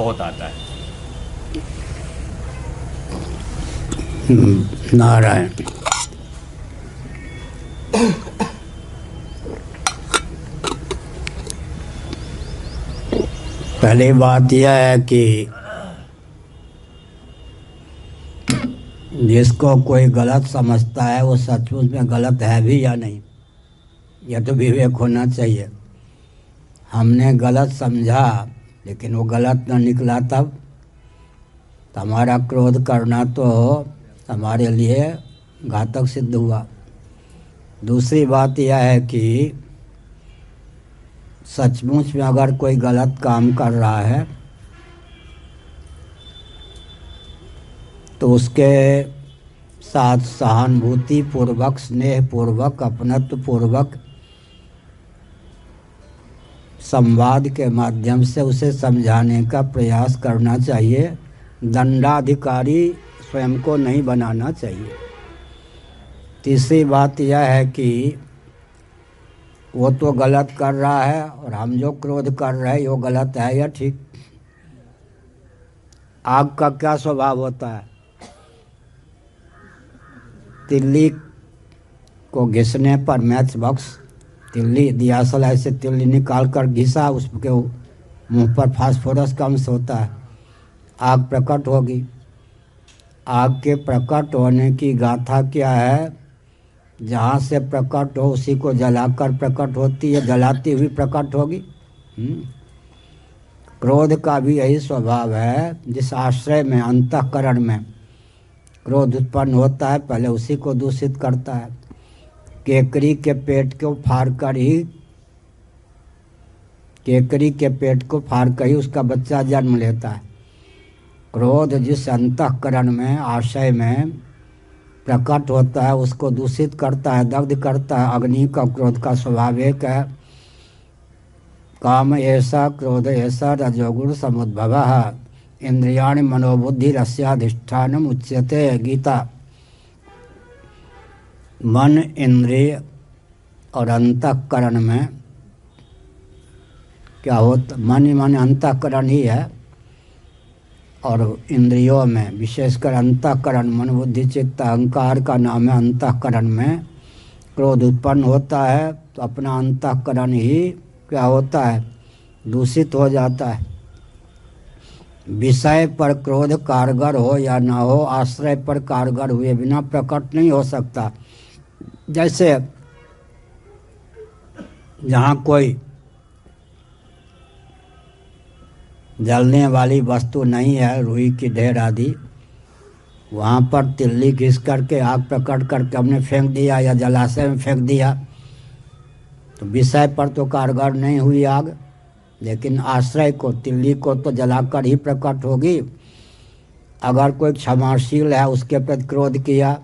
बहुत आता है। नारायण। पहली बात यह है कि जिसको कोई गलत समझता है वो सचमुच में गलत है भी या नहीं, यह तो विवेक होना चाहिए। हमने गलत समझा लेकिन वो गलत न निकला, तब हमारा क्रोध करना तो हमारे लिए घातक सिद्ध हुआ। दूसरी बात यह है कि सचमुच में अगर कोई गलत काम कर रहा है तो उसके साथ सहानुभूति पूर्वक, स्नेह पूर्वक, अपनत्व पूर्वक संवाद के माध्यम से उसे समझाने का प्रयास करना चाहिए। दंडाधिकारी स्वयं को नहीं बनाना चाहिए। तीसरी बात यह है कि वो तो गलत कर रहा है और हम जो क्रोध कर रहे हैं वो गलत है या ठीक। आग का क्या स्वभाव होता है? तिल्ली को घिसने पर मैच बॉक्स, तिल्ली दियासल ऐसे तिल्ली निकाल कर घिसा, उसके मुंह पर फास्फोरस का अंश होता है, आग प्रकट होगी। आग के प्रकट होने की गाथा क्या है? जहाँ से प्रकट हो उसी को जलाकर प्रकट होती है, जलाती हुई प्रकट होगी। क्रोध का भी यही स्वभाव है। जिस आश्रय में, अंतःकरण में क्रोध उत्पन्न होता है, पहले उसी को दूषित करता है। केकरी के पेट को फाड़ कर ही उसका बच्चा जन्म लेता है। क्रोध जिस अंतःकरण में, आशय में प्रकट होता है उसको दूषित करता है, दग्ध करता है। अग्नि का क्रोध का स्वभाव एक है। काम ऐसा क्रोध ऐसा रजोगुण समुद्भवः इंद्रियाणि मनोबुद्धि रस्याधिष्ठानम उच्यते। गीता। मन, इंद्रिय और अंतःकरण में क्या होता? मन अंतःकरण ही है, और इंद्रियों में विशेषकर अंतःकरण, मन बुद्धि चित्त अहंकार का नाम है। अंतःकरण में क्रोध उत्पन्न होता है तो अपना अंतःकरण ही क्या होता है? दूषित हो जाता है। विषय पर क्रोध कारगर हो या ना हो, आश्रय पर कारगर हुए बिना प्रकट नहीं हो सकता। जैसे जहाँ कोई जलने वाली वस्तु नहीं है, रुई की ढेर आदि, वहाँ पर तिल्ली घिस करके आग प्रकट करके हमने फेंक दिया या जलाशय में फेंक दिया तो विषय पर तो कारगर नहीं हुई आग, लेकिन आश्रय को, तिल्ली को तो जलाकर ही प्रकट होगी। अगर कोई क्षमाशील है, उसके प्रति क्रोध किया,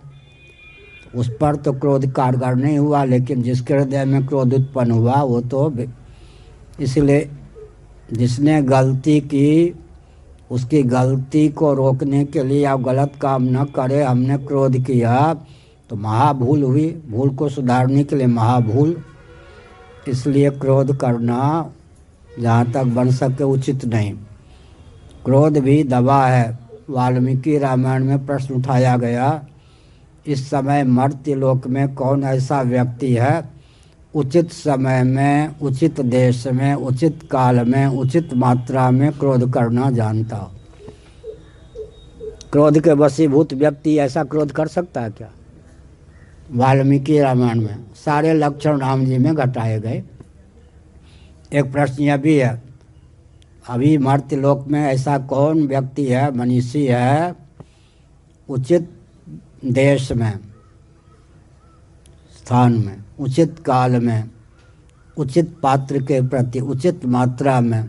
उस पर तो क्रोध कारगर नहीं हुआ, लेकिन जिसके हृदय में क्रोध उत्पन्न हुआ वो तो, इसलिए जिसने गलती की उसकी गलती को रोकने के लिए आप गलत काम न करे, हमने क्रोध किया तो महाभूल हुई। भूल को सुधारने के लिए महाभूल। इसलिए क्रोध करना जहाँ तक बन सके उचित नहीं। क्रोध भी दवा है। वाल्मीकि रामायण में प्रश्न उठाया गया, इस समय मर्त्य लोक में कौन ऐसा व्यक्ति है उचित समय में, उचित देश में, उचित काल में, उचित मात्रा में क्रोध करना जानता हो? क्रोध के वशीभूत व्यक्ति ऐसा क्रोध कर सकता है क्या? वाल्मीकि रामायण में सारे लक्षण राम जी में घटाए गए। एक प्रश्न यह भी है, अभी मर्त्य लोक में ऐसा कौन व्यक्ति है, मनीषी है, उचित देश में, स्थान में, उचित काल में, उचित पात्र के प्रति उचित मात्रा में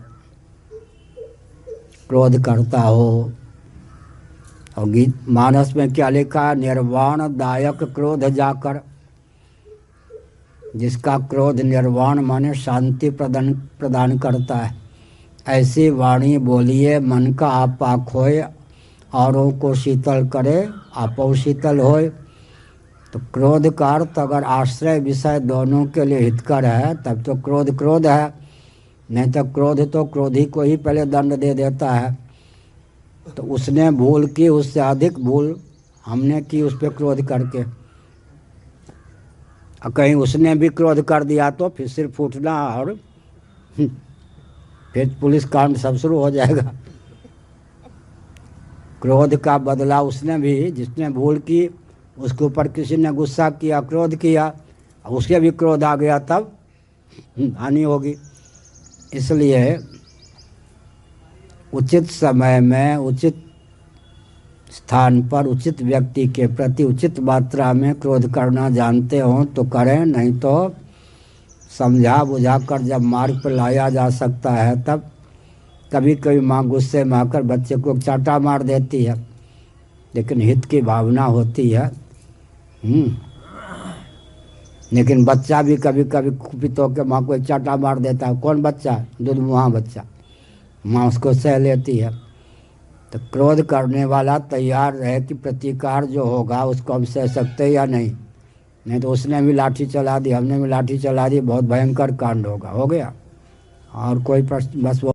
क्रोध करता हो? और गीत मानस में क्या लिखा? निर्वाण दायक क्रोध जाकर। जिसका क्रोध निर्वाण माने शांति प्रदान करता है, ऐसी वाणी बोलिए मन का आपा खोए, औरों को शीतल करे आपो शीतल होए। तो क्रोध का अर्थ अगर आश्रय विषय दोनों के लिए हितकर है तब तो क्रोध क्रोध है। नहीं तो क्रोध तो क्रोधी को ही पहले दंड दे देता है। तो उसने भूल की, उससे अधिक भूल हमने की उस पर क्रोध करके। और कहीं उसने भी क्रोध कर दिया तो फिर सिर फूटना और फिर पुलिस कांड सब शुरू हो जाएगा। क्रोध का बदला उसने भी, जिसने भूल की उसके ऊपर किसी ने गुस्सा किया, क्रोध किया, उसके भी क्रोध आ गया, तब हानि होगी। इसलिए उचित समय में, उचित स्थान पर, उचित व्यक्ति के प्रति उचित मात्रा में क्रोध करना जानते हो तो करें, नहीं तो समझा बुझा कर जब मार्ग पर लाया जा सकता है तब। कभी कभी माँ गुस्से में आकर बच्चे को चाटा मार देती है, लेकिन हित की भावना होती है। लेकिन बच्चा भी कभी कभी कुपित होकर माँ को एक चाटा मार देता है। कौन बच्चा? दुधमुहा बच्चा। माँ उसको सह लेती है। तो क्रोध करने वाला तैयार रहे कि प्रतिकार जो होगा उसको हम सह सकते या नहीं। नहीं तो उसने भी लाठी चला दी, हमने भी लाठी चला दी, बहुत भयंकर कांड होगा। हो गया। और कोई प्रश्न? बस वो